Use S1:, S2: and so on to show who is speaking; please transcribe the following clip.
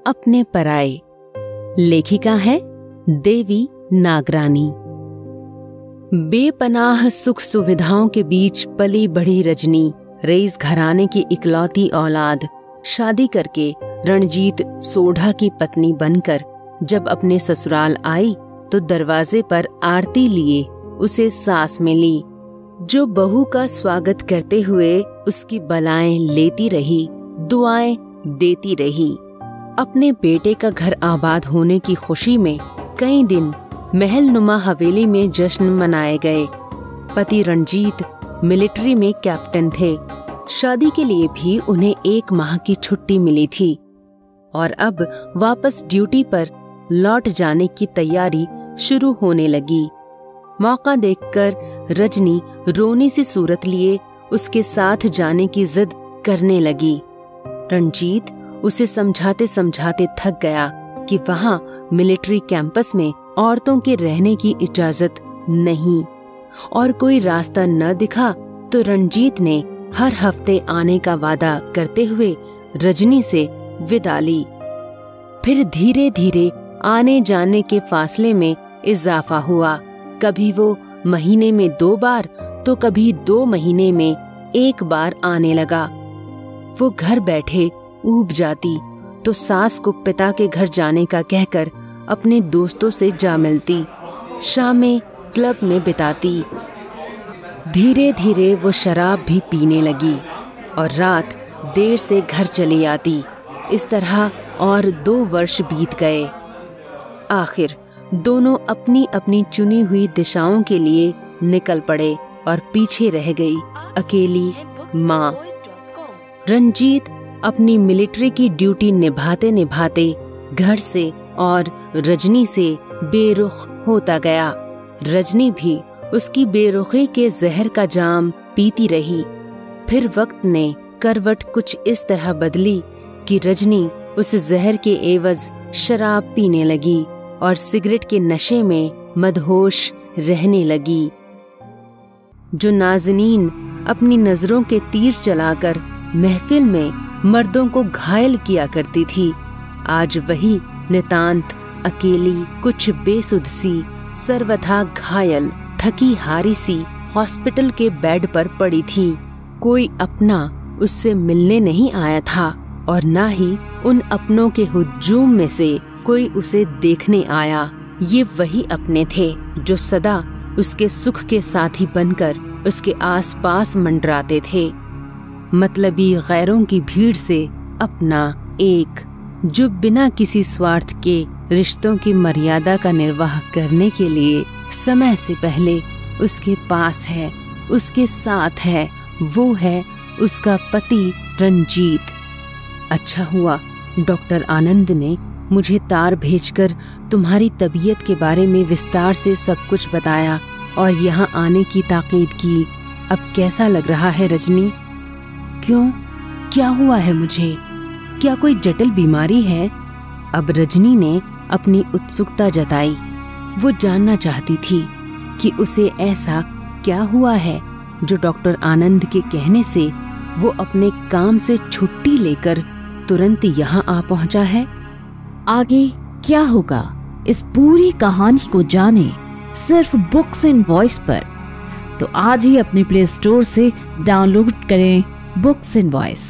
S1: अपने पराए। लेखिका है देवी नागरानी। बेपनाह सुख सुविधाओं के बीच पली बढ़ी रजनी, रईस घराने की इकलौती औलाद, शादी करके रणजीत सोढ़ा की पत्नी बनकर जब अपने ससुराल आई तो दरवाजे पर आरती लिए उसे सास मिली, जो बहू का स्वागत करते हुए उसकी बलाएं लेती रही, दुआएं देती रही। अपने बेटे का घर आबाद होने की खुशी में कई दिन महल नुमा हवेली में जश्न मनाए गए। पति रणजीत मिलिट्री में कैप्टन थे। शादी के लिए भी उन्हें 1 माह की छुट्टी मिली थी और अब वापस ड्यूटी पर लौट जाने की तैयारी शुरू होने लगी। मौका देखकर रजनी रोनी सी सूरत लिए उसके साथ जाने की जिद करने लगी। रणजीत उसे समझाते समझाते थक गया कि वहाँ मिलिट्री कैंपस में औरतों के रहने की इजाजत नहीं, और कोई रास्ता न दिखा तो रणजीत ने हर हफ्ते आने का वादा करते हुए रजनी से विदा ली। फिर धीरे धीरे आने जाने के फासले में इजाफा हुआ। कभी वो महीने में 2 बार तो कभी 2 महीने में 1 बार आने लगा। वो घर बैठे ऊब जाती तो सास को पिता के घर जाने का कहकर अपने दोस्तों से जा मिलती, शामें क्लब में बिताती। धीरे धीरे वो शराब भी पीने लगी और रात देर से घर चली आती। इस तरह और 2 वर्ष बीत गए। आखिर दोनों अपनी अपनी चुनी हुई दिशाओं के लिए निकल पड़े और पीछे रह गई अकेली माँ। रणजीत अपनी मिलिट्री की ड्यूटी निभाते निभाते घर से और रजनी से बेरुख होता गया। रजनी भी उसकी बेरुखी के जहर का जाम पीती रही। फिर वक्त ने करवट कुछ इस तरह बदली कि रजनी उस जहर के एवज शराब पीने लगी और सिगरेट के नशे में मदहोश रहने लगी। जो नाज़नीन अपनी नजरों के तीर चलाकर महफिल में मर्दों को घायल किया करती थी, आज वही नितांत अकेली, कुछ बेसुध सी, सर्वथा घायल, थकी हारी सी हॉस्पिटल के बेड पर पड़ी थी। कोई अपना उससे मिलने नहीं आया था और न ही उन अपनों के हुजूम में से कोई उसे देखने आया। ये वही अपने थे जो सदा उसके सुख के साथी बनकर उसके आसपास मंडराते थे। मतलबी गैरों की भीड़ से अपना एक, जो बिना किसी स्वार्थ के रिश्तों की मर्यादा का निर्वाह करने के लिए समय से पहले उसके पास है, उसके साथ है, वो है उसका पति रणजीत। अच्छा हुआ डॉक्टर आनंद ने मुझे तार भेजकर तुम्हारी तबीयत के बारे में विस्तार से सब कुछ बताया और यहाँ आने की ताकीद की। अब कैसा लग रहा है रजनी? क्यों, क्या हुआ है मुझे? क्या कोई जटिल बीमारी है? अब रजनी ने अपनी उत्सुकता जताई। वो जानना चाहती थी कि उसे ऐसा क्या हुआ है जो डॉक्टर आनंद के कहने से वो अपने काम से छुट्टी लेकर तुरंत यहाँ आ पहुँचा है।
S2: आगे क्या होगा इस पूरी कहानी को जाने सिर्फ बुक्स इन वॉइस पर। तो आज ही अपने प्ले स्टोर से डाउनलोड करें बुक्स इन वॉइस।